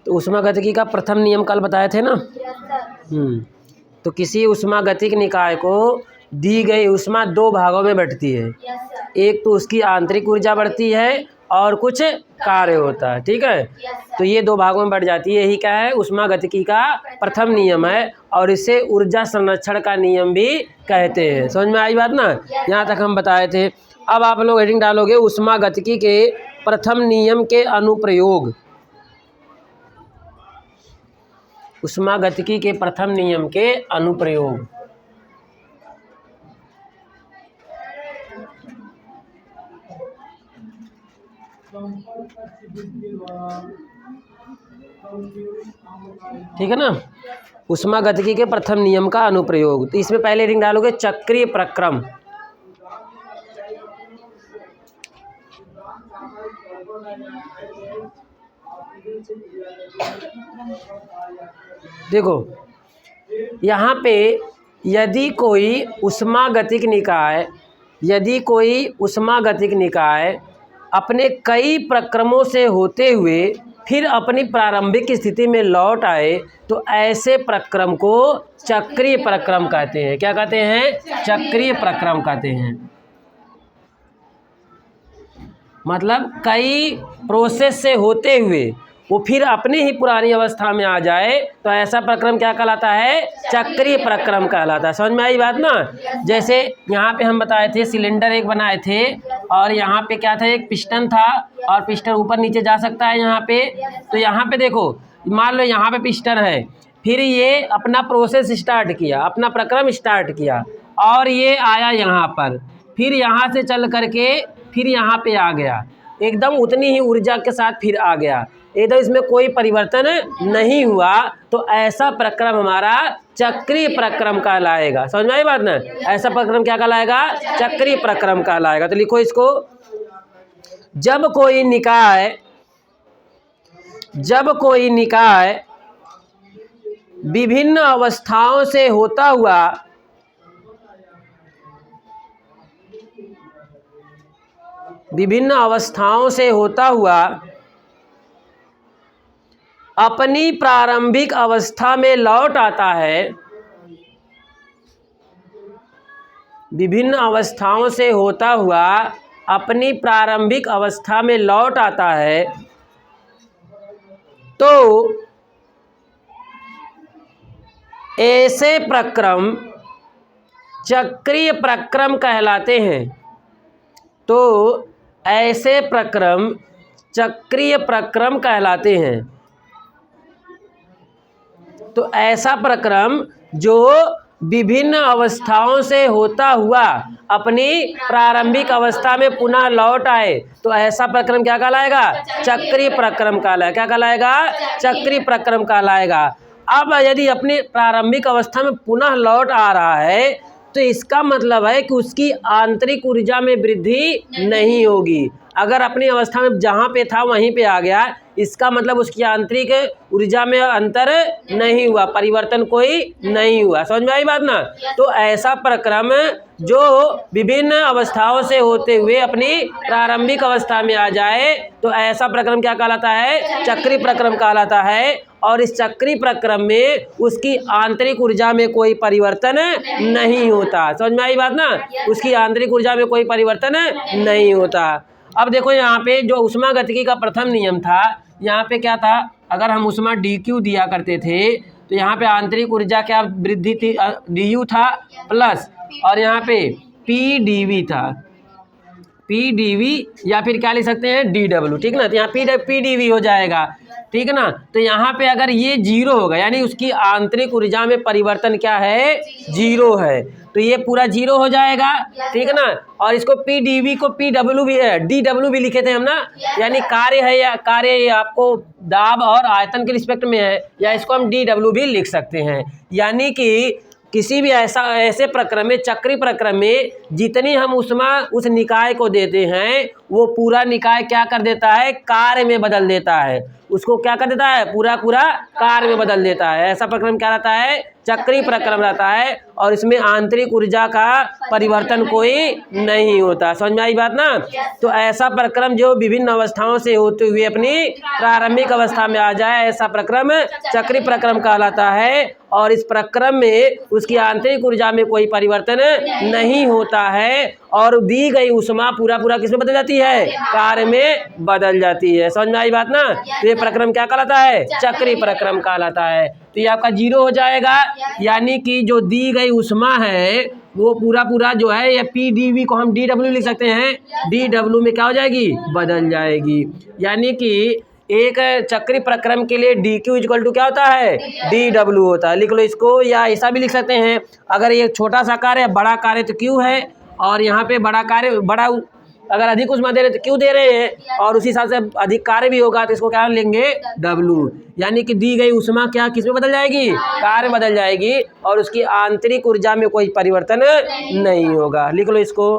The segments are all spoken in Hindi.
तो ऊष्मागतिकी का प्रथम नियम कल बताए थे ना। तो किसी ऊष्मागतिक निकाय को दी गई ऊष्मा दो भागों में बंटती है। एक तो उसकी आंतरिक ऊर्जा बढ़ती है और कुछ कार्य होता है, ठीक है। तो ये दो भागों में बढ़ जाती है, यही क्या है, ऊष्मागतिकी का प्रथम नियम है और इसे ऊर्जा संरक्षण का नियम भी कहते हैं। समझ में आई बात ना, यहाँ तक हम बताए थे। अब आप लोग हेडिंग डालोगे ऊष्मागतिकी के प्रथम नियम के अनुप्रयोग। ऊष्मागतिकी के प्रथम नियम के अनुप्रयोग। ठीक है ना, ऊष्मागतिकी के प्रथम नियम का अनुप्रयोग। तो इसमें पहले हेडिंग डालोगे चक्रीय प्रक्रम। देखो यहाँ पे यदि कोई ऊष्मागतिक निकाय अपने कई प्रक्रमों से होते हुए फिर अपनी प्रारंभिक स्थिति में लौट आए तो ऐसे प्रक्रम को चक्रीय प्रक्रम कहते हैं। क्या कहते हैं? चक्रीय प्रक्रम कहते हैं। मतलब कई प्रोसेस से होते हुए वो फिर अपनी ही पुरानी अवस्था में आ जाए तो ऐसा प्रक्रम क्या कहलाता है? चक्रीय प्रक्रम कहलाता है। समझ में आई बात ना। जैसे यहाँ पे हम बताए थे सिलेंडर एक बनाए थे और यहाँ पे क्या था, एक पिस्टन था और पिस्टन ऊपर नीचे जा सकता है यहाँ पे। तो यहाँ पे देखो, मान लो यहाँ पे पिस्टन है, फिर ये अपना प्रोसेस स्टार्ट किया, अपना प्रक्रम स्टार्ट किया और ये आया यहाँ पर, फिर यहाँ से चल करके फिर यहाँ पे आ गया, एकदम उतनी ही ऊर्जा के साथ फिर आ गया, एकदम इसमें कोई परिवर्तन नहीं हुआ, तो ऐसा प्रक्रम हमारा चक्रीय प्रक्रम कहलाएगा। समझ में आई बात ना। ऐसा प्रक्रम क्या कहलाएगा? चक्रीय प्रक्रम कहलाएगा। तो लिखो इसको, जब कोई निकाय विभिन्न अवस्थाओं से होता हुआ अपनी प्रारंभिक अवस्था में लौट आता है, विभिन्न अवस्थाओं से होता हुआ अपनी प्रारंभिक अवस्था में लौट आता है, तो ऐसे प्रक्रम चक्रीय प्रक्रम कहलाते हैं। तो ऐसे प्रक्रम चक्रीय प्रक्रम कहलाते हैं। तो ऐसा प्रक्रम जो विभिन्न अवस्थाओं से होता हुआ अपनी प्रारंभिक अवस्था में पुनः लौट आए तो ऐसा प्रक्रम क्या कहलाएगा? चक्रीय प्रक्रम कहलाएगा। क्या कहलाएगा? चक्रीय प्रक्रम कहलाएगा। अब यदि अपनी प्रारंभिक अवस्था में पुनः लौट आ रहा है तो इसका मतलब है कि उसकी आंतरिक ऊर्जा में वृद्धि नहीं होगी। अगर अपनी अवस्था में जहाँ पे था वहीं पे आ गया, इसका मतलब उसकी आंतरिक ऊर्जा में अंतर नहीं हुआ, परिवर्तन कोई नहीं हुआ। समझ में आई बात ना। तो ऐसा प्रक्रम जो विभिन्न अवस्थाओं से होते हुए अपनी प्रारंभिक अवस्था में आ जाए तो ऐसा प्रक्रम क्या कहलाता है? चक्रीय प्रक्रम कहलाता है। और इस चक्रीय प्रक्रम में उसकी आंतरिक ऊर्जा में कोई परिवर्तन नहीं होता। समझ में आई बात ना। उसकी आंतरिक ऊर्जा में कोई परिवर्तन नहीं होता। अब देखो यहाँ पे जो ऊष्मागतिकी का प्रथम नियम था, यहाँ पे क्या था, अगर हम ऊष्मा dQ दिया करते थे तो यहाँ पे आंतरिक ऊर्जा क्या वृद्धि थी? du था प्लस, और यहाँ पे PdV था, PdV या फिर क्या लिख सकते हैं? dW। ठीक ना। तो यहाँ PdV हो जाएगा, ठीक है ना। तो यहाँ पे अगर ये जीरो होगा यानी उसकी आंतरिक ऊर्जा में परिवर्तन क्या है? जीरो है। तो ये पूरा जीरो हो जाएगा, ठीक है ना। और इसको PdV को PW भी है, DW भी लिखे थे हम ना, यानी कार्य है या कार्य आपको दाब और आयतन के रिस्पेक्ट में है, या इसको हम DW भी लिख सकते हैं। यानी कि किसी भी ऐसे प्रक्रम में, चक्रीय प्रक्रम में जितनी हम ऊष्मा उस निकाय को देते हैं वो पूरा निकाय क्या कर देता है, कार्य में बदल देता है। उसको क्या कर देता है, पूरा पूरा कार्य में बदल देता है। ऐसा प्रक्रम क्या रहता है, चक्रीय प्रक्रम रहता है, और इसमें आंतरिक ऊर्जा का परिवर्तन कोई नहीं होता। समझ में आई बात ना। तो ऐसा प्रक्रम जो विभिन्न अवस्थाओं से होते हुए अपनी प्रारंभिक अवस्था में आ जाए, ऐसा प्रक्रम चक्रीय प्रक्रम कहलाता है। और इस प्रक्रम में उसकी आंतरिक ऊर्जा में कोई परिवर्तन नहीं होता है, और दी गई ऊष्मा पूरा पूरा किसमें बदल जाती है, कार्य में बदल जाती है। समझ में आई बात ना। तो ये प्रक्रम क्या कहलाता है, चक्रीय प्रक्रम कहलाता है। तो ये आपका 0 हो जाएगा, यानी कि जो दी गई ऊष्मा है वो पूरा पूरा जो है, या PdV को हम dW लिख सकते हैं, dW में क्या हो जाएगी, बदल जाएगी। यानी कि एक चक्रीय प्रक्रम के लिए dQ इक्वल टू क्या होता है, dW होता है। लिख लो इसको, या ऐसा भी लिख सकते हैं, अगर ये छोटा सा कार्य है, बड़ा कार्य तो Q है, और यहाँ पे बड़ा कार्य बड़ा अगर अधिक ऊष्मा दे रहे तो क्यों दे रहे हैं, और उसी हिसाब से अधिक कार्य भी होगा तो इसको क्या लेंगे, W। यानी कि दी गई ऊष्मा क्या किस में बदल जाएगी, कार्य बदल जाएगी, और उसकी आंतरिक ऊर्जा में कोई परिवर्तन नहीं होगा। लिख लो इसको।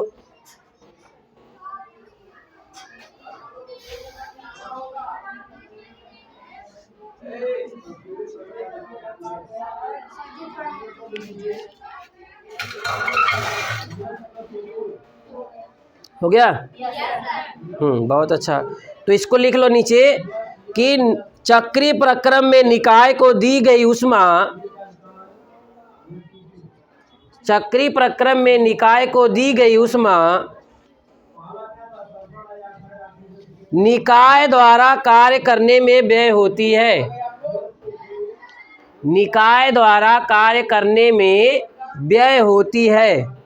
हो गया। बहुत अच्छा। तो इसको लिख लो नीचे कि चक्रीय प्रक्रम में निकाय को दी गई ऊष्मा, चक्रीय प्रक्रम में निकाय को दी गई ऊष्मा निकाय द्वारा कार्य करने में व्यय होती है, निकाय द्वारा कार्य करने में व्यय होती है।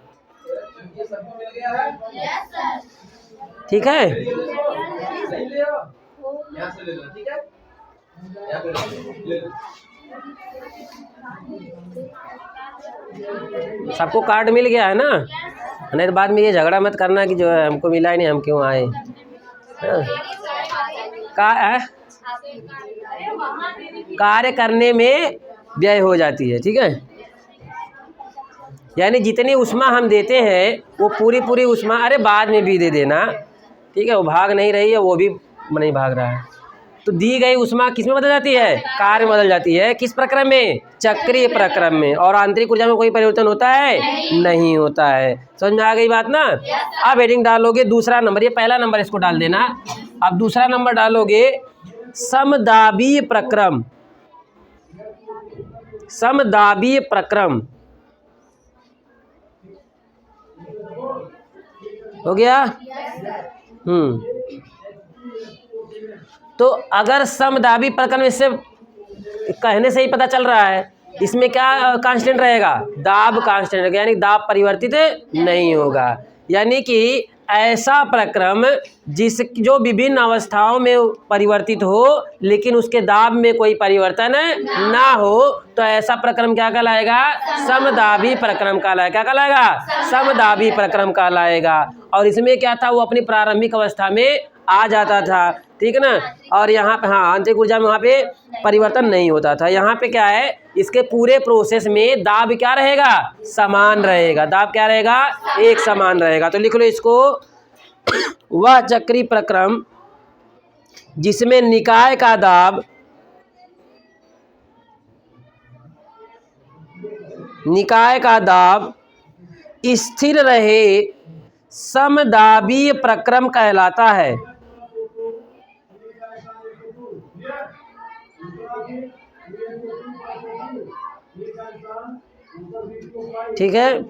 ठीक है। सबको कार्ड मिल गया है ना, नहीं तो बाद में ये झगड़ा मत करना कि जो है हमको मिला ही नहीं, हम क्यों आए। कार्य करने में व्यय हो जाती है। ठीक है, यानी जितनी ऊष्मा हम देते हैं वो पूरी पूरी ऊष्मा, अरे बाद में भी दे देना, ठीक है, वो भाग नहीं रही है, वो भी नहीं भाग रहा है। तो दी गई ऊष्मा किस में बदल जाती है, कार्य में बदल जाती है। किस प्रक्रम में, चक्रीय प्रक्रम में। और आंतरिक ऊर्जा में कोई परिवर्तन होता है, नहीं होता है। समझ में आ गई बात ना। अब हेडिंग डालोगे दूसरा नंबर, ये पहला नंबर इसको डाल देना। अब दूसरा नंबर डालोगे समदाबीय प्रक्रम, समदाबीय प्रक्रम। हो गया। तो अगर समदाबी प्रक्रम, इससे कहने से ही पता चल रहा है, इसमें क्या कांस्टेंट रहेगा, दाब कांस्टेंट रहेगा, यानी दाब परिवर्तित नहीं होगा। यानी कि ऐसा प्रक्रम जो विभिन्न अवस्थाओं में परिवर्तित हो लेकिन उसके दाब में कोई परिवर्तन ना हो, तो ऐसा प्रक्रम क्या कहलाएगा, समदाबी प्रक्रम कहलाएगा। क्या कहलाएगा, समदाबी प्रक्रम कहलाएगा। और इसमें क्या था, वो अपनी प्रारंभिक अवस्था में आ जाता था। ठीक है ना। और यहाँ पे हाँ, आंतरिक ऊर्जा में वहाँ पे परिवर्तन नहीं होता था। यहाँ पे क्या है, इसके पूरे प्रोसेस में दाब क्या रहेगा, समान रहेगा। दाब क्या रहेगा, एक समान रहेगा। तो लिख लो इसको, वह चक्रीय प्रक्रम जिसमें निकाय का दाब, निकाय का दाब स्थिर रहे, समदाबीय प्रक्रम कहलाता है। ठीक है।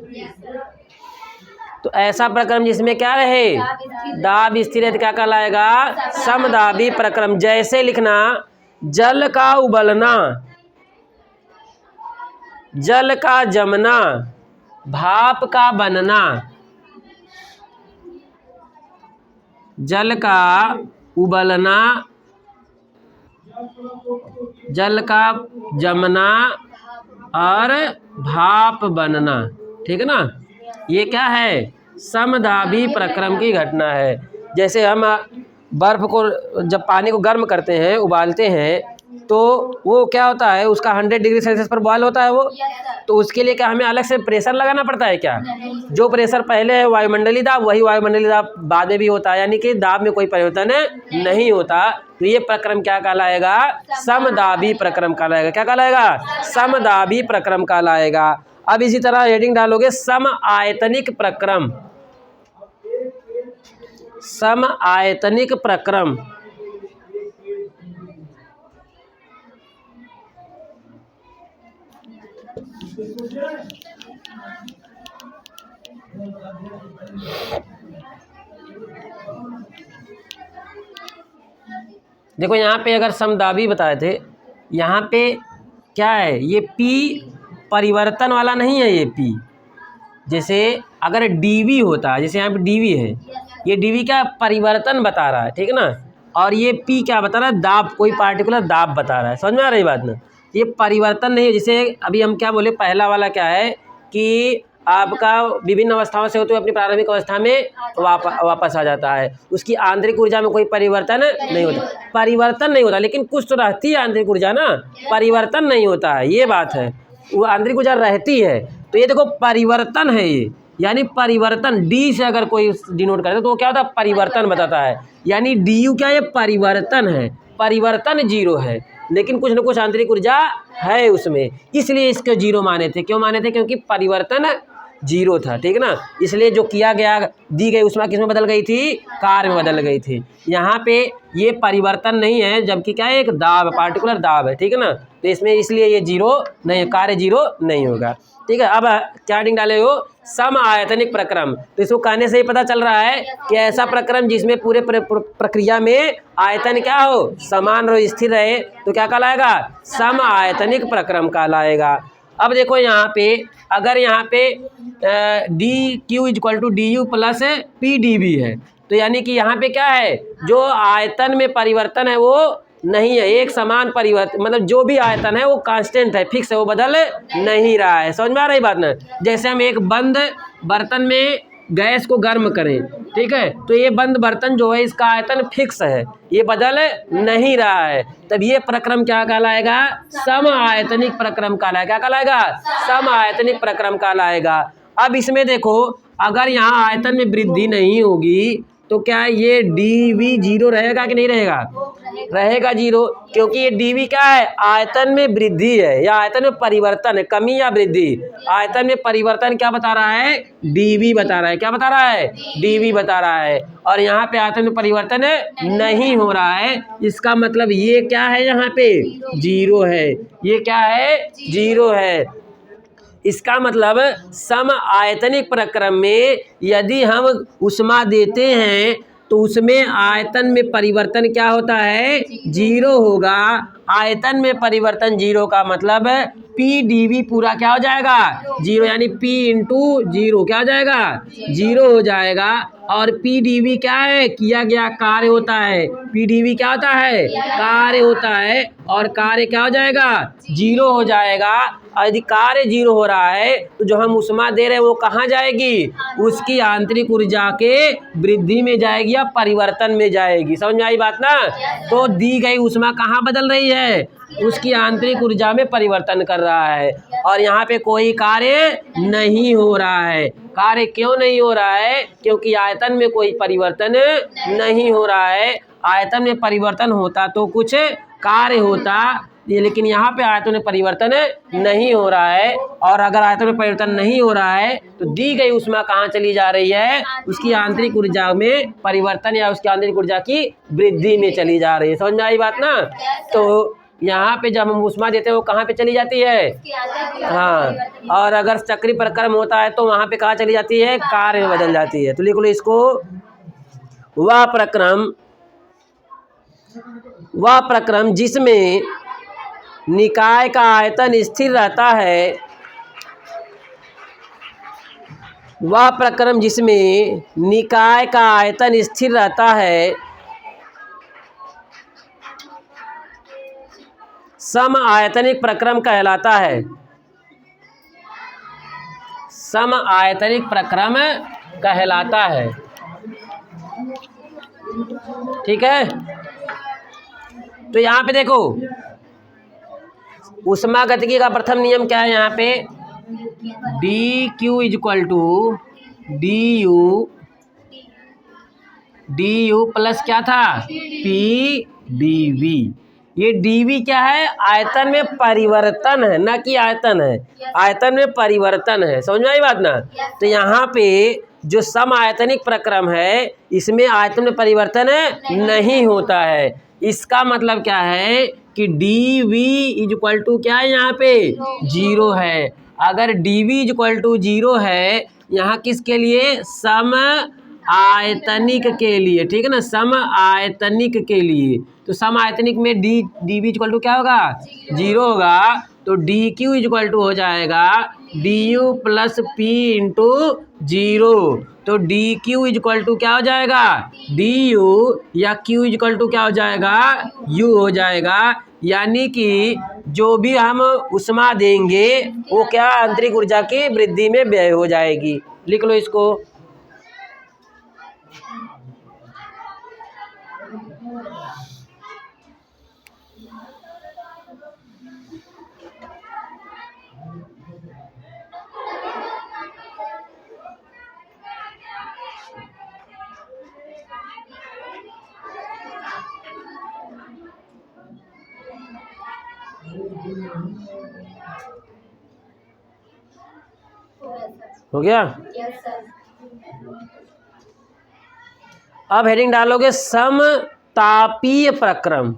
तो ऐसा प्रक्रम जिसमें क्या रहे, दाब स्थिर है, क्या कहलाएगा, समदाबी प्रक्रम। जैसे लिखना, जल का उबलना, जल का जमना, भाप का बनना, जल का उबलना, जल का जमना और भाप बनना। ठीक है ना। ये क्या है, समदाबी प्रक्रम की घटना है। जैसे हम बर्फ को, जब पानी को गर्म करते हैं, उबालते हैं, तो वो क्या होता है, उसका 100 डिग्री सेल्सियस पर बॉयल होता है वो, तो उसके लिए क्या हमें अलग से प्रेशर लगाना पड़ता है क्या? जो प्रेशर पहले है वायुमंडलीय दाब, वही वायुमंडलीय दाब बाद में भी होता है, यानी कि दाब में कोई परिवर्तन नहीं होता। तो ये प्रक्रम क्या कहलाएगा? समदाबी प्रक्रम कहलाएगा। क्या कहलाएगा? समदाबी प्रक्रम कहलाएगा। अब इसी तरह हेडिंग डालोगे सम आयतनिक प्रक्रम। सम आयतनिक प्रक्रम, देखो यहाँ पे अगर समदाबी बताए थे, यहाँ पे क्या है, ये P परिवर्तन वाला नहीं है। ये P जैसे अगर dV होता, जैसे यहाँ पे dV है, ये dV क्या परिवर्तन बता रहा है, ठीक है ना, और ये P क्या बता रहा है? दाब, कोई पार्टिकुलर दाब बता रहा है। समझ में आ रही बात ना? ये परिवर्तन नहीं है। जैसे अभी हम क्या बोले, पहला वाला क्या है कि आपका विभिन्न अवस्थाओं से होते हुए अपनी प्रारंभिक अवस्था में वापस आ जाता है, उसकी आंतरिक ऊर्जा में कोई परिवर्तन नहीं होता। परिवर्तन नहीं होता, लेकिन कुछ तो रहती है आंतरिक ऊर्जा ना, परिवर्तन नहीं होता है, ये बात है। वो आंतरिक ऊर्जा रहती है। तो ये देखो परिवर्तन है ये, यानी परिवर्तन डी से अगर कोई डिनोट करता है तो वो क्या होता है? परिवर्तन बताता है। यानी डी यू क्या, ये परिवर्तन है, परिवर्तन जीरो है, लेकिन कुछ न कुछ आंतरिक ऊर्जा है उसमें, इसलिए इसके जीरो माने थे। क्यों माने थे? क्योंकि परिवर्तन जीरो था, ठीक है ना। इसलिए जो किया गया, दी गई ऊष्मा किस में बदल गई थी? कार्य में बदल गई थी। यहाँ पे ये परिवर्तन नहीं है, जबकि क्या है? एक दाब, पार्टिकुलर दाब है, ठीक है ना। तो इसमें इसलिए ये जीरो नहीं, कार्य जीरो नहीं होगा, ठीक है। अब क्या हेडिंग डाले हो? सम आयतनिक प्रक्रम। तो इसको कहने से ही पता चल रहा है कि ऐसा प्रक्रम जिसमें पूरे प्रक्रिया में आयतन क्या हो? समान और स्थिर रहे, तो क्या कहलाएगा? सम आयतनिक प्रक्रम कहलाएगा। अब देखो यहाँ पे, अगर यहाँ पे D Q equal to D U plus P D B है, तो यानी कि यहाँ पे क्या है? जो आयतन में परिवर्तन है वो नहीं है, एक समान परिवर्तन, मतलब जो भी आयतन है वो कांस्टेंट है, फिक्स है, वो बदल नहीं रहा है। समझ में आ रही बात ना? जैसे हम एक बंद बर्तन में गैस को गर्म करें, ठीक है, तो ये बंद बर्तन जो है इसका आयतन फिक्स है, ये बदल नहीं रहा है, तब ये प्रक्रम क्या कहलाएगा? सम आयतनिक प्रक्रम कहलाएगा। क्या कहलाएगा? सम आयतनिक प्रक्रम कहलाएगा। अब इसमें देखो, अगर यहाँ आयतन में वृद्धि नहीं होगी तो क्या ये dV जीरो रहेगा कि नहीं रहेगा? रहेगा जीरो, क्योंकि ये dV क्या है? आयतन में वृद्धि है या आयतन में परिवर्तन है, कमी या वृद्धि? आयतन में परिवर्तन क्या बता रहा है? dV बता रहा है। क्या बता रहा है? dV बता रहा है। और यहाँ पे आयतन में परिवर्तन नहीं हो रहा है, इसका मतलब ये क्या है? यहाँ पे जीरो है। ये क्या है? जीरो है। इसका मतलब सम आयतनिक प्रक्रम में यदि हम ऊष्मा देते हैं तो उसमें आयतन में परिवर्तन क्या होता है? जीरो होगा। आयतन में परिवर्तन जीरो का मतलब पी डी वी पूरा क्या हो जाएगा? जीरो, यानी पी इंटू जीरो क्या हो जाएगा? जीरो हो जाएगा। और पी डी वी क्या है? किया गया कार्य होता है। पी डी वी क्या होता है? कार्य होता है, और कार्य क्या हो जाएगा? जीरो हो जाएगा। और यदि कार्य जीरो हो रहा है तो जो हम ऊष्मा दे रहे हैं वो कहाँ जाएगी? उसकी आंतरिक ऊर्जा के वृद्धि में जाएगी या परिवर्तन में जाएगी। समझ में आई बात ना? तो दी गई ऊष्मा कहाँ बदल रही है? उसकी आंतरिक ऊर्जा में परिवर्तन कर रहा है। और यहाँ पे कोई कार्य नहीं हो रहा है। कार्य क्यों नहीं हो रहा है? क्योंकि आयतन में कोई परिवर्तन नहीं हो रहा है। आयतन में परिवर्तन होता तो कुछ कार्य होता, लेकिन यहाँ पे आयतन में परिवर्तन नहीं हो रहा है। और अगर आयतन में परिवर्तन नहीं हो रहा है तो दी गई ऊष्मा कहाँ चली जा रही है? उसकी आंतरिक ऊर्जा में परिवर्तन या उसकी आंतरिक ऊर्जा की वृद्धि में चली जा रही है। समझ में आई बात ना? तो यहाँ पे जब हम ऊष्मा देते हैं वो कहाँ पे चली जाती है? हाँ, और अगर चक्रीय प्रक्रम होता है तो वहाँ पे कहाँ चली जाती है? कार्य में बदल जाती है। तो लिख लो इसको, वह प्रक्रम जिसमें निकाय का आयतन स्थिर रहता है, वह प्रक्रम जिसमें निकाय का आयतन स्थिर रहता है सम आयतनिक प्रक्रम कहलाता है। सम आयतनिक प्रक्रम कहलाता है, ठीक है। तो यहाँ पे देखो, उष्मागतिकी का प्रथम नियम क्या है यहाँ पे? D Q is equal to D U plus क्या था? P D V. ये डीवी क्या है? आयतन में परिवर्तन है, ना कि आयतन है, आयतन में परिवर्तन है। समझ में आई बात ना? तो यहाँ पे जो सम आयतनिक प्रक्रम है इसमें आयतन में परिवर्तन नहीं होता है। इसका मतलब क्या है कि D V is equal to क्या है यहाँ पे? 0 है। अगर D V is equal to 0 है यहाँ किसके लिए? सम आयतनिक के लिए, ठीक है ना, सम आयतनिक के लिए। तो सम आयतनिक में डी वी इक्वल टू क्या होगा? 0 होगा। तो डी क्यू इक्वल टू हो जाएगा D U plus P into 0। तो डी क्यू इक्वल टू क्या हो जाएगा? डी यू, या क्यू इक्वल टू क्या हो जाएगा? यू हो जाएगा। यानी कि जो भी हम उष्मा देंगे वो क्या? आंतरिक ऊर्जा की वृद्धि में व्यय हो जाएगी। लिख लो इसको। हो गया? अब हेडिंग डालोगे समतापीय प्रक्रम।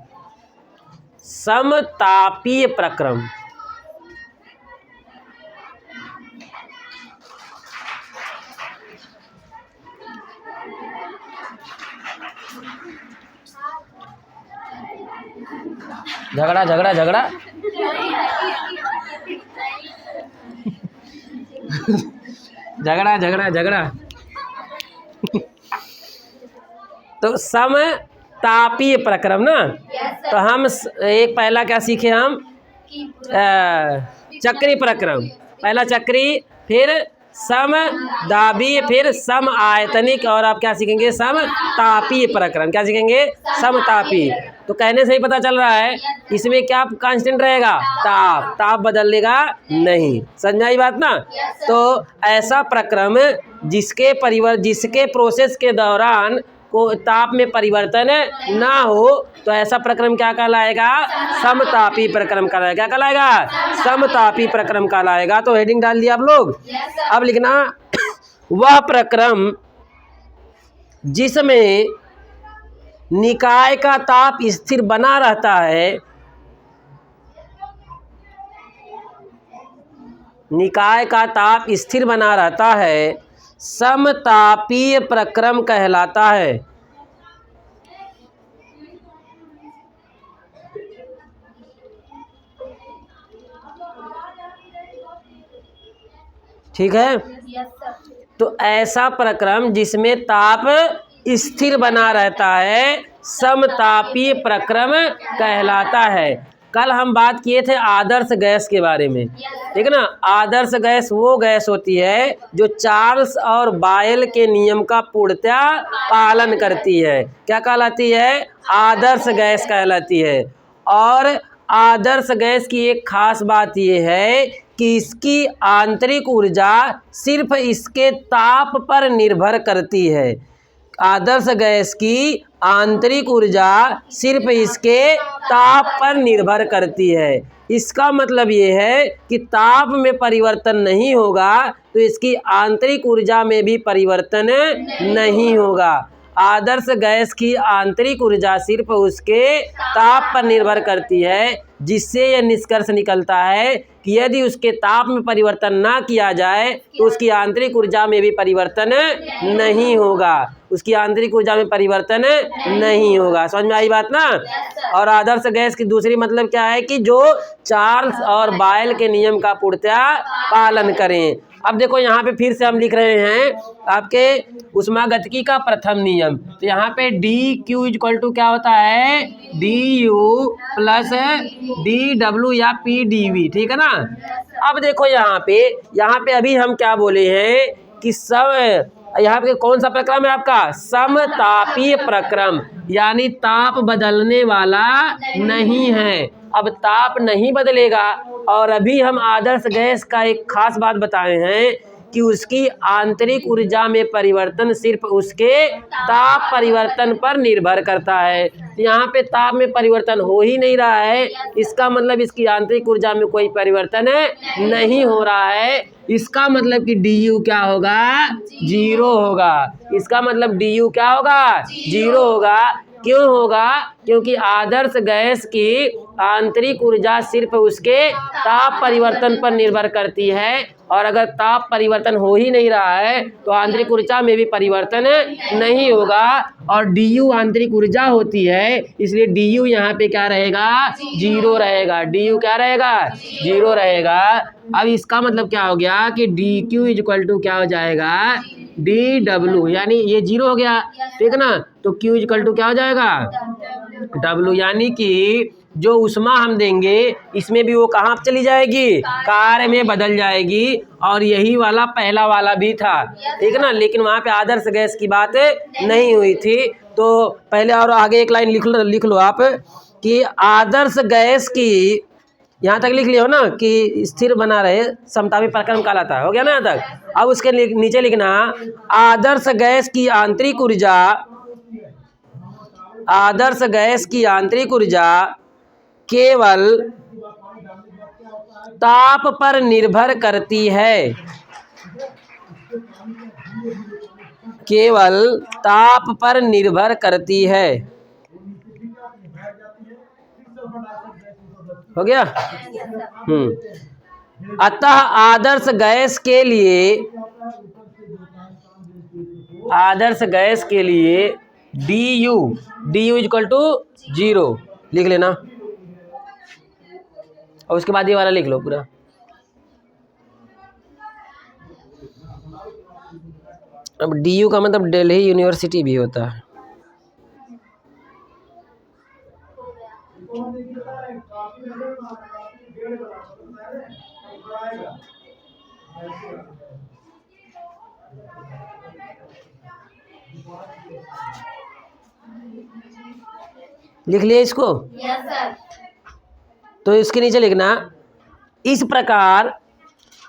समतापीय प्रक्रम झगड़ा झगड़ा झगड़ा झगड़ा झगड़ा झगड़ा तो समतापीय प्रक्रम ना। तो हम एक पहला क्या सीखे हम? चक्री प्रक्रम। पहला चक्री, फिर समदाबीय, फिर सम आयतनिक, और आप क्या सीखेंगे? समतापीय प्रक्रम। क्या सीखेंगे? समतापीय। तो कहने से ही पता चल रहा है इसमें क्या कांस्टेंट रहेगा? ताप। ताप बदलेगा नहीं। समझ में आई बात ना? तो ऐसा प्रक्रम जिसके प्रोसेस के दौरान को ताप में परिवर्तन ना हो तो ऐसा प्रक्रम क्या कहलाएगा? समतापी प्रक्रम कहलाएगा। क्या कहलाएगा? समतापी प्रक्रम कहलाएगा। तो हेडिंग डाल दिया आप लोग। अब लिखना वह प्रक्रम जिसमें निकाय का ताप स्थिर बना रहता है, निकाय का ताप स्थिर बना रहता है, समतापीय प्रक्रम कहलाता है। ठीक है? तो ऐसा प्रक्रम जिसमें ताप स्थिर बना रहता है समतापीय प्रक्रम कहलाता है। कल हम बात किए थे आदर्श गैस के बारे में, ठीक है ना। आदर्श गैस वो गैस होती है जो चार्ल्स और बॉयल के नियम का पूर्णतया पालन करती है। क्या कहलाती है? आदर्श गैस कहलाती है। और आदर्श गैस की एक खास बात यह है कि इसकी आंतरिक ऊर्जा सिर्फ इसके ताप पर निर्भर करती है। आदर्श गैस की आंतरिक ऊर्जा सिर्फ इसके ताप पर निर्भर करती है। इसका मतलब ये है कि ताप में परिवर्तन नहीं होगा तो इसकी आंतरिक ऊर्जा में भी परिवर्तन नहीं होगा। आदर्श गैस की आंतरिक ऊर्जा सिर्फ उसके ताप पर निर्भर करती है, जिससे यह निष्कर्ष निकलता है कि यदि उसके ताप में परिवर्तन ना किया जाए तो उसकी आंतरिक ऊर्जा में भी परिवर्तन नहीं होगा। उसकी आंतरिक ऊर्जा में परिवर्तन नहीं होगा। समझ में आई बात ना? और आदर्श गैस की दूसरी मतलब क्या है कि जो चार्ल्स और बॉयल के नियम का पूर्णतया पालन करें। अब देखो यहाँ पे फिर से हम लिख रहे हैं आपके ऊष्मागतिकी का प्रथम नियम। तो यहाँ पे डी क्यू इक्वल टू क्या होता है? D U plus D W या पी डी वी, ठीक है ना। अब देखो यहाँ पे अभी हम क्या बोले हैं कि सब यहाँ पे कौन सा प्रक्रम है आपका? समतापीय प्रक्रम, यानी ताप बदलने वाला नहीं है। अब ताप नहीं बदलेगा। और अभी हम आदर्श गैस का एक खास बात बताए हैं कि उसकी आंतरिक ऊर्जा में परिवर्तन सिर्फ उसके ताप परिवर्तन पर निर्भर करता है। यहाँ पे ताप में परिवर्तन हो ही नहीं रहा है, इसका मतलब इसकी आंतरिक ऊर्जा में कोई परिवर्तन नहीं हो रहा है। इसका मतलब कि डी यू क्या होगा? जीरो होगा। इसका मतलब डी यू क्या होगा? जीरो होगा। क्यों होगा? क्योंकि आदर्श गैस की आंतरिक ऊर्जा सिर्फ उसके ताप परिवर्तन पर निर्भर करती है, और अगर ताप परिवर्तन हो ही नहीं रहा है तो आंतरिक ऊर्जा में भी परिवर्तन नहीं होगा। और डी यू आंतरिक ऊर्जा होती है, इसलिए डी यू यहाँ पे क्या रहेगा? जीरो रहेगा। डी यू क्या रहेगा? जीरो रहेगा। अब इसका मतलब क्या हो गया कि डी क्यू इक्वल टू क्या हो जाएगा? डी डब्ल्यू, यानी ये जीरो हो गया, ठीक ना? तो क्यू इक्वल टू क्या हो जाएगा? डब्ल्यू, यानी कि जो उष्मा हम देंगे इसमें भी वो कहाँ चली जाएगी? कार्य में बदल जाएगी। और यही वाला पहला वाला भी था, ठीक ना? लेकिन वहाँ पे आदर्श गैस की बात नहीं हुई थी। तो पहले और आगे एक लाइन लिख लो आप कि आदर्श गैस की, यहाँ तक लिख लियो ना कि स्थिर बना रहे समतापी प्रक्रम कहलाता है। हो गया ना यहाँ तक? अब उसके नीचे लिखना आदर्श गैस की आंतरिक ऊर्जा, आदर्श गैस की आंतरिक ऊर्जा केवल ताप पर निर्भर करती है, केवल ताप पर निर्भर करती है। हो गया? अतः आदर्श गैस के लिए, आदर्श गैस के लिए D U equal to zero लिख लेना, और उसके बाद ये वाला लिख लो पूरा। अब डी यू का मतलब दिल्ली यूनिवर्सिटी भी होता है। लिख लिया इसको? Yes sir. तो इसके नीचे लिखना इस प्रकार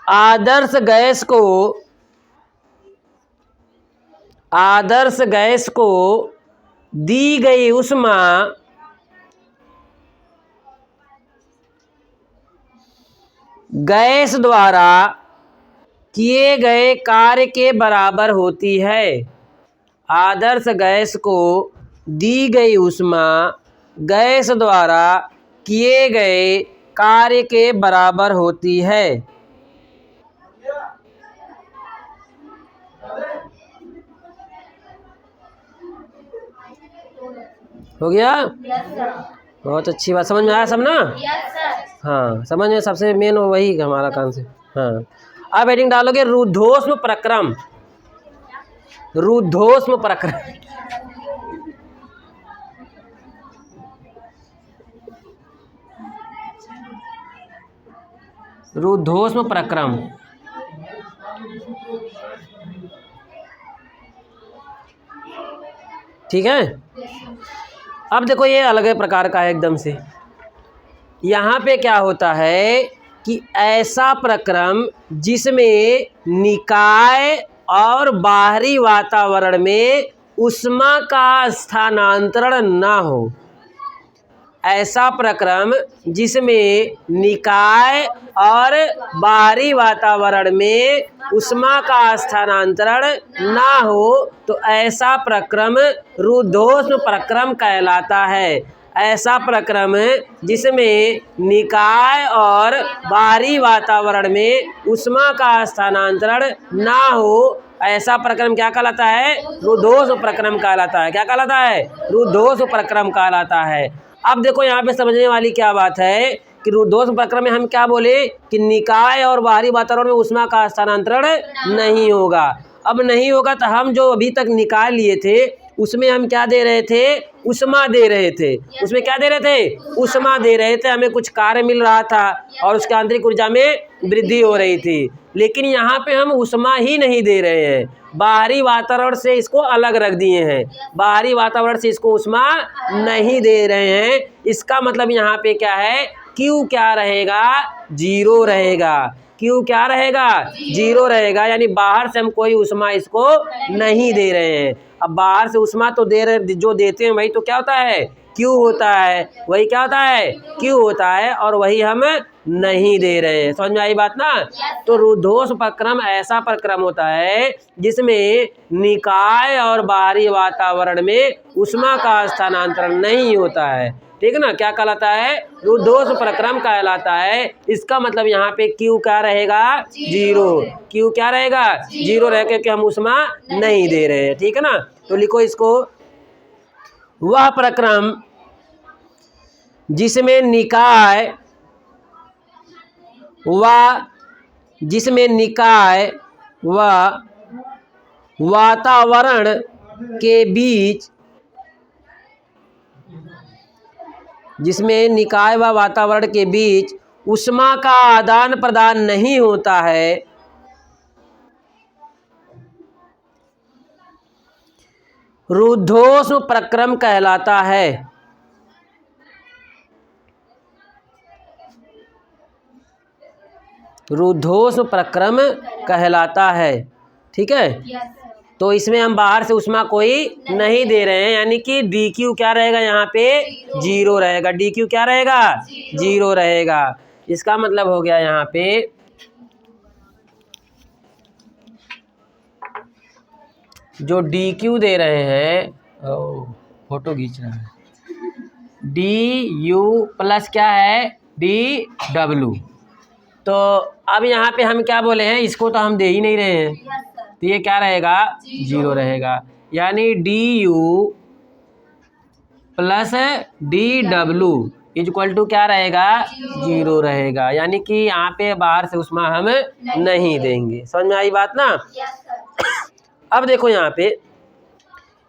आदर्श गैस को दी गई ऊष्मा गैस द्वारा किए गए कार्य के बराबर होती है। आदर्श गैस को दी गई ऊष्मा गैस द्वारा किए गए कार्य के बराबर होती है। हो गया? बहुत अच्छी बात, समझ में आया सब ना? हाँ, समझ में सबसे मेन वही हमारा काम से। हाँ, अब हेडिंग डालोगे रुद्धोष्म प्रक्रम। रुद्धोष्म प्रक्रम, रुद्धोष्म प्रक्रम। ठीक है? अब देखो ये अलग प्रकार का है एकदम से। यहाँ पे क्या होता है कि ऐसा प्रक्रम जिसमें निकाय और बाहरी वातावरण में ऊष्मा का स्थानांतरण ना हो। ऐसा प्रक्रम जिसमें निकाय और बाहरी वातावरण में ऊष्मा का स्थानांतरण ना हो, तो ऐसा प्रक्रम रुद्धोष्म प्रक्रम कहलाता है। ऐसा प्रक्रम जिसमें निकाय और बाहरी वातावरण में ऊष्मा का स्थानांतरण ना हो, ऐसा प्रक्रम क्या कहलाता है? रुद्धोष्म प्रक्रम कहलाता है। क्या कहलाता है? रुद्धोष्म प्रक्रम कहलाता है। अब देखो यहाँ पे समझने वाली क्या बात है कि रुद्धोष्म प्रक्रम में हम क्या बोले कि निकाय और बाहरी वातावरण में ऊष्मा का स्थानांतरण नहीं होगा। अब नहीं होगा तो हम जो अभी तक निकाय लिए थे उसमें हम क्या दे रहे थे? ऊष्मा दे रहे थे। उसमें क्या दे रहे थे? ऊष्मा दे रहे थे। हमें कुछ कार्य मिल रहा था और उसकी आंतरिक ऊर्जा में वृद्धि हो रही थी। लेकिन यहाँ पे हम ऊष्मा ही नहीं दे रहे हैं, बाहरी वातावरण से इसको अलग रख दिए हैं, बाहरी वातावरण से इसको ऊष्मा नहीं दे रहे हैं। इसका मतलब यहाँ पे क्या है, Q क्या रहेगा, 0 रहेगा। Q क्या रहेगा, 0 रहेगा, यानी बाहर से हम कोई ऊष्मा इसको नहीं दे रहे हैं। अब बाहर से ऊष्मा तो दे रहे, जो देते हैं वही तो क्या होता है, Q होता है, वही क्या होता है, Q होता है, और वही हम नहीं दे रहे हैं। समझ में आई बात ना। तो रुद्धोष् प्रक्रम ऐसा प्रक्रम होता है जिसमें निकाय और बाहरी वातावरण में ऊष्मा का स्थानांतरण नहीं होता है, ठीक है ना। क्या कहलाता है, रुद्धोष् प्रक्रम कहलाता है। इसका मतलब यहाँ पे Q क्या रहेगा, 0। Q क्या रहेगा, 0 रहेगा, क्योंकि हम ऊष्मा नहीं दे रहे हैं, ठीक है ना। तो लिखो इसको, वह प्रक्रम जिसमें निकाय व वातावरण के बीच, जिसमें निकाय व वातावरण के बीच ऊष्मा का आदान प्रदान नहीं होता है, रुद्धोष् प्रक्रम कहलाता है। रुद्धोष् प्रक्रम कहलाता है, ठीक है। तो इसमें हम बाहर से ऊष्मा कोई नहीं दे रहे हैं, यानी कि dQ क्या रहेगा, यहाँ पे 0 रहेगा। dQ क्या रहेगा, 0 रहेगा। इसका मतलब हो गया यहाँ पे जो dQ दे रहे हैं, फोटो खींच रहा है, du प्लस क्या है, dW। तो अब यहाँ पे हम क्या बोले हैं, इसको तो हम दे ही नहीं रहे हैं, तो ये क्या रहेगा, 0 रहेगा। यानी du plus dW equal to क्या रहेगा, 0 रहेगा। यानी कि यहाँ पे बाहर से ऊष्मा हम नहीं देंगे। समझ में आई बात ना। अब देखो यहाँ पे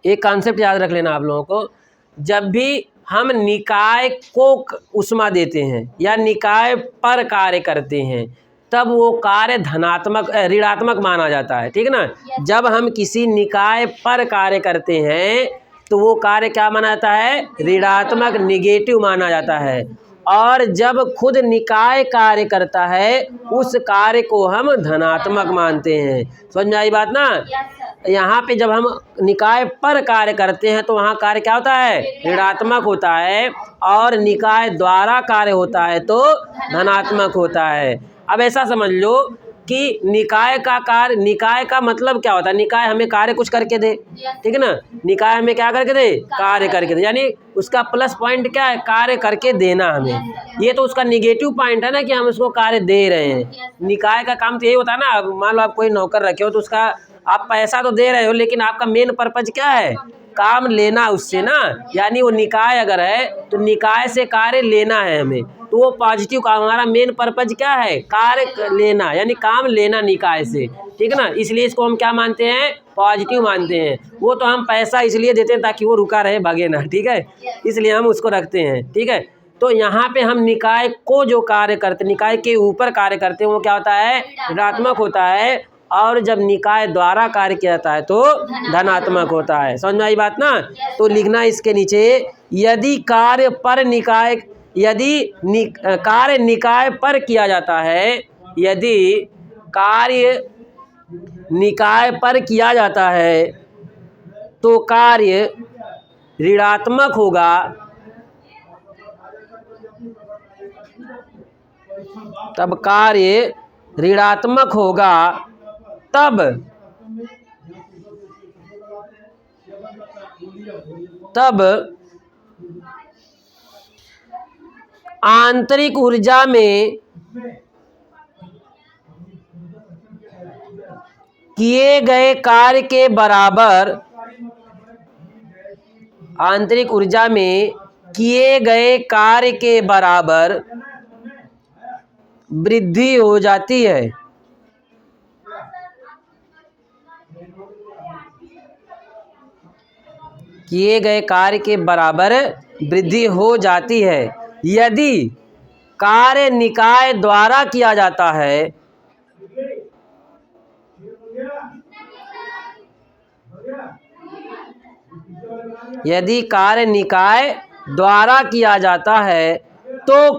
एक कॉन्सेप्ट याद रख लेना आप लोगों को, जब भी हम निकाय को ऊष्मा देते हैं या निकाय पर कार्य करते हैं, तब वो कार्य धनात्मक ऋणात्मक माना जाता है, ठीक है ना। जब हम किसी निकाय पर कार्य करते हैं तो वो कार्य क्या माना जाता है, ऋणात्मक, निगेटिव माना जाता है। और जब खुद निकाय कार्य करता है उस कार्य को हम धनात्मक मानते हैं। समझ में आई बात ना। यहाँ पे जब हम निकाय पर कार्य करते हैं तो वहाँ कार्य क्या होता है, ऋणात्मक होता है, और निकाय द्वारा कार्य होता है तो धनात्मक होता है। अब ऐसा समझ लो कि निकाय का कार्य, निकाय का मतलब क्या होता है, निकाय हमें कार्य कुछ करके दे, ठीक है ना। निकाय हमें क्या करके दे, कार्य करके दे, यानी उसका प्लस पॉइंट क्या है, कार्य करके देना हमें। ये तो उसका निगेटिव पॉइंट है ना कि हम उसको कार्य दे रहे हैं। निकाय का काम तो यही होता है ना। मान लो आप कोई नौकर रखे हो तो उसका आप पैसा तो दे रहे हो, लेकिन आपका मेन पर्पज क्या है, काम लेना उससे ना। यानी वो निकाय अगर है तो निकाय से कार्य लेना है हमें, तो वो पॉजिटिव काम, हमारा मेन पर्पज क्या है, कार्य लेना, यानी काम लेना निकाय से, ठीक है ना। इसलिए इसको हम क्या मानते हैं, पॉजिटिव मानते हैं। वो तो हम पैसा इसलिए देते हैं ताकि वो रुका रहे, भागे ना, ठीक है, इसलिए हम उसको रखते हैं, ठीक है। तो यहाँ पे हम निकाय को जो कार्य करते, निकाय के ऊपर कार्य करते हैं, वो क्या होता है, ऋणात्मक होता है। और जब निकाय द्वारा कार्य किया जाता है तो धनात्मक होता है। समझ में आई बात ना। तो लिखना इसके नीचे, यदि कार्य पर निकाय, यदि कार्य निकाय पर किया जाता है, यदि कार्य निकाय पर किया जाता है तो कार्य ऋणात्मक होगा, तब कार्य ऋणात्मक होगा, तब आंतरिक ऊर्जा में किए गए कार्य के बराबर, आंतरिक ऊर्जा में किए गए कार्य के बराबर वृद्धि हो जाती है। किए गए कार्य के बराबर वृद्धि हो जाती है यदि कार्य निकाय द्वारा किया जाता है, यदि कार्य निकाय द्वारा किया जाता है तो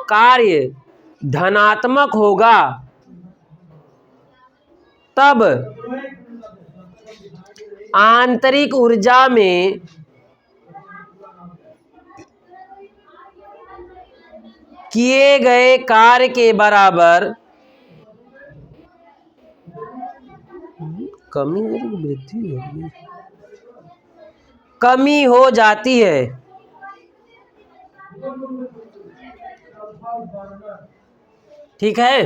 कार्य धनात्मक होगा, तब आंतरिक ऊर्जा में किए गए कार्य के बराबर कमी हो जाती है। ठीक है,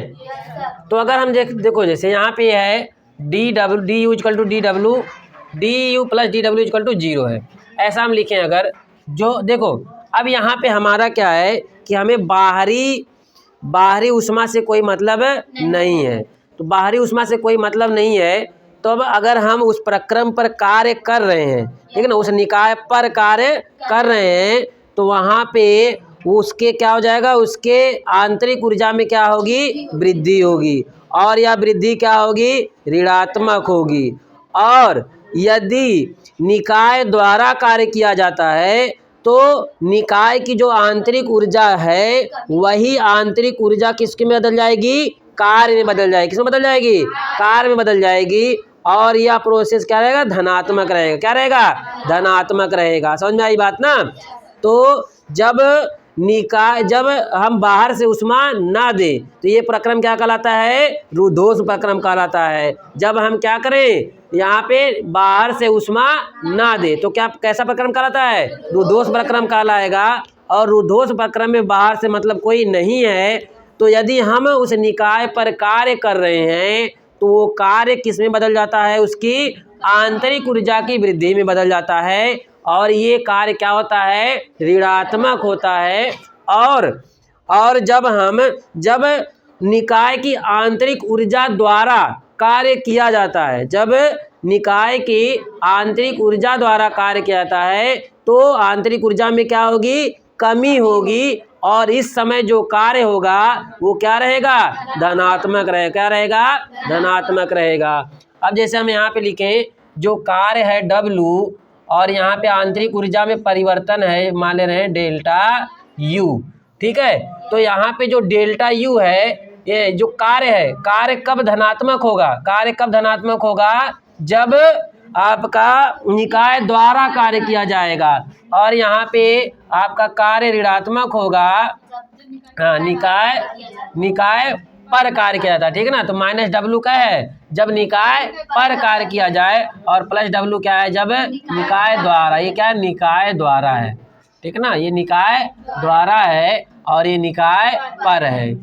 तो अगर हम देखो जैसे यहाँ पे है D U equal to D U plus D W equal to 0 है, ऐसा हम लिखें अगर, जो देखो अब यहाँ पे हमारा क्या है कि हमें बाहरी उष्मा से कोई मतलब नहीं है, तो बाहरी उष्मा से कोई मतलब नहीं है, तो अब अगर हम उस प्रक्रम पर कार्य कर रहे हैं, ठीक है ना, उस निकाय पर कार्य कर रहे हैं, तो वहाँ पे उसके क्या हो जाएगा, उसके आंतरिक ऊर्जा में क्या होगी, वृद्धि होगी, और यह वृद्धि क्या होगी, ऋणात्मक होगी। और यदि निकाय द्वारा कार्य किया जाता है तो निकाय की जो आंतरिक ऊर्जा है वही आंतरिक ऊर्जा किसके में बदल जाएगी, कार्य में बदल जाएगी। किसमें बदल जाएगी, कार्य में बदल जाएगी, और यह प्रोसेस क्या रहेगा, धनात्मक रहेगा। क्या रहेगा, धनात्मक रहेगा। समझ में आई बात ना। तो जब हम बाहर से उष्मा ना दे तो ये प्रक्रम क्या कहलाता है, रुद्धोष्म प्रक्रम कहलाता है। जब हम क्या करें, यहाँ पे बाहर से उष्मा ना दे तो क्या कैसा प्रक्रम कहलाता है, रुद्धोष्म प्रक्रम कहलाएगा। और रुद्धोष्म प्रक्रम में बाहर से मतलब कोई नहीं है, तो यदि हम उस निकाय पर कार्य कर रहे हैं तो वो कार्य किस में बदल जाता है, उसकी आंतरिक ऊर्जा की वृद्धि में बदल जाता है, और ये कार्य क्या होता है, ऋणात्मक होता है। और जब निकाय की आंतरिक ऊर्जा द्वारा कार्य किया जाता है, जब निकाय की आंतरिक ऊर्जा द्वारा कार्य किया जाता है तो आंतरिक ऊर्जा में क्या होगी, कमी होगी, और इस समय जो कार्य होगा वो क्या रहेगा, धनात्मक रहेगा। क्या रहेगा, धनात्मक रहेगा। अब जैसे हम यहाँ पे लिखें, जो कार्य है W और यहाँ पे आंतरिक ऊर्जा में परिवर्तन है, मान ले रहे हैं डेल्टा U, ठीक है। तो यहाँ पे जो डेल्टा U है, ये जो कार्य है, कार्य कब धनात्मक होगा, कार्य कब धनात्मक होगा, जब आपका निकाय द्वारा कार्य किया जाएगा, और यहाँ पे आपका कार्य ऋणात्मक होगा, हाँ, निकाय पर कार्य किया जाता है, ठीक है ना। तो माइनस W क्या है, जब निकाय पर कार्य किया जाए, और प्लस W क्या है, जब निकाय द्वारा। ये क्या है, निकाय द्वारा है, ठीक है ना, ये निकाय द्वारा है और ये निकाय पर है,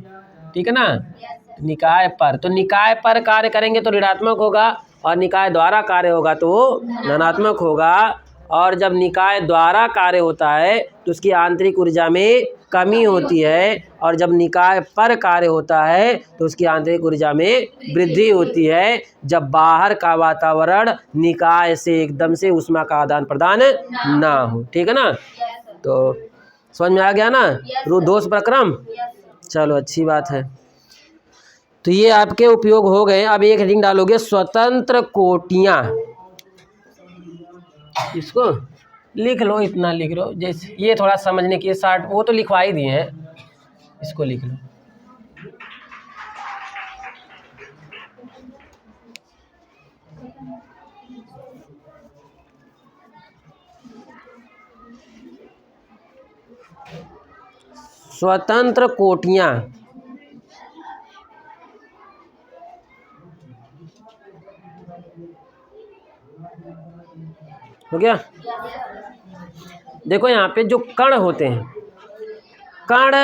ठीक है ना, निकाय पर। तो निकाय पर कार्य करेंगे तो ऋणात्मक होगा, और निकाय द्वारा कार्य होगा तो धनात्मक होगा। और जब निकाय द्वारा कार्य होता है तो उसकी आंतरिक ऊर्जा में कमी होती है, और जब निकाय पर कार्य होता है तो उसकी आंतरिक ऊर्जा में वृद्धि होती है, जब बाहर का वातावरण निकाय से एकदम से उष्मा का आदान प्रदान ना हो, ठीक है ना। तो समझ में आ गया ना, रुद्धोष्म प्रक्रम। चलो अच्छी बात है, तो ये आपके उपयोग हो गए। अब एक हेडिंग डालोगे, स्वतंत्र कोटियाँ। इसको लिख लो, इतना लिख लो, जैसे ये थोड़ा समझने की शार्ट, वो तो लिखवा ही दिए हैं, इसको लिख लो। स्वतंत्र कोटियाँ, हो गया। देखो यहाँ पे जो कण होते हैं, कण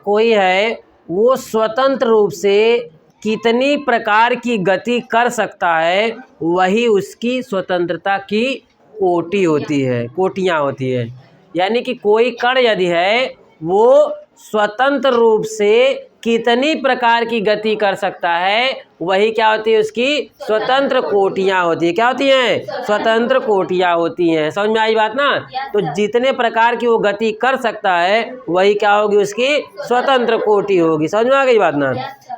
कोई है वो स्वतंत्र रूप से कितनी प्रकार की गति कर सकता है, वही उसकी स्वतंत्रता की कोटि होती है, कोटियाँ होती है। यानी कि कोई कण यदि है वो स्वतंत्र रूप से कितनी प्रकार की गति कर सकता है, वही क्या होती है, उसकी स्वतंत्र कोटियाँ होती है। क्या होती हैं, स्वतंत्र कोटियाँ होती हैं। समझ में आई बात ना। तो जितने प्रकार की वो गति कर सकता है वही क्या होगी, उसकी स्वतंत्र कोटि होगी। समझ में आ गई बात ना।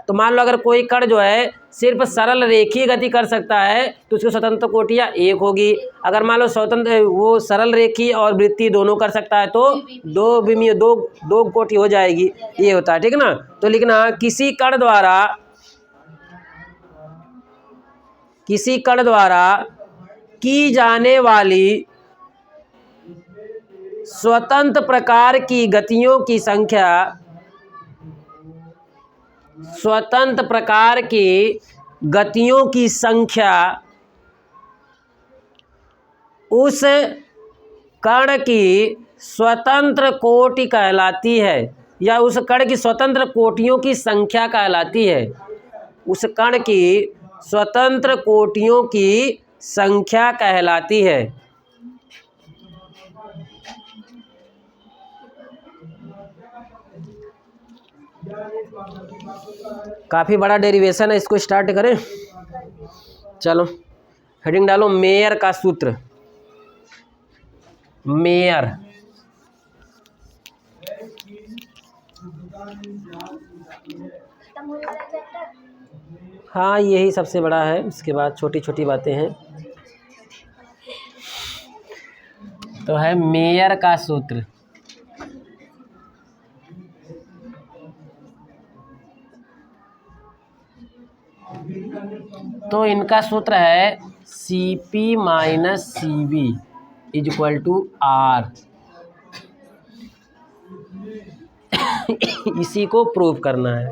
तो मान लो अगर कोई कण जो है सिर्फ सरल रेखीय गति कर सकता है तो उसकी स्वतंत्र कोटियाँ एक होगी। अगर मान लो स्वतंत्र वो सरल रेखीय और वृत्तीय दोनों कर सकता है तो दो विमीय दो कोटि हो जाएगी। ये होता है, ठीक ना। तो लिखना किसी कण द्वारा की जाने वाली स्वतंत्र प्रकार की गतियों की संख्या उस कण की स्वतंत्र कोटि कहलाती है, या उस कण की स्वतंत्र कोटियों की संख्या कहलाती है। उस कण की स्वतंत्र कोटियों की संख्या कहलाती है। काफी बड़ा डेरिवेशन है, इसको स्टार्ट करें। चलो हेडिंग डालो मेयर का सूत्र। मेयर, हाँ यही सबसे बड़ा है, उसके बाद छोटी छोटी बातें हैं। तो है मेयर का सूत्र। तो इनका सूत्र है CP minus CV is equal to R। इसी को प्रूव करना है।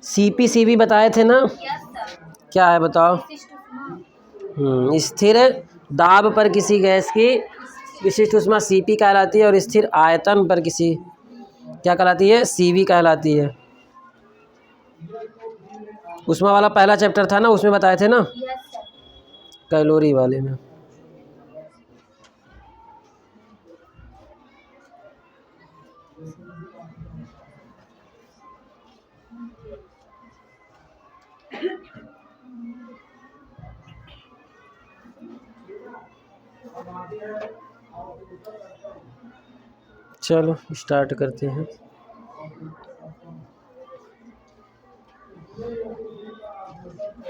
CP CV बताए थे ना, क्या है बताओ। स्थिर दाब पर किसी गैस की विशिष्ट ऊष्मा CP कहलाती है और स्थिर आयतन पर किसी क्या कहलाती है, CV कहलाती है। ऊष्मा वाला पहला चैप्टर था ना, उसमें बताए थे ना, कैलोरी वाले में। चलो स्टार्ट करते हैं।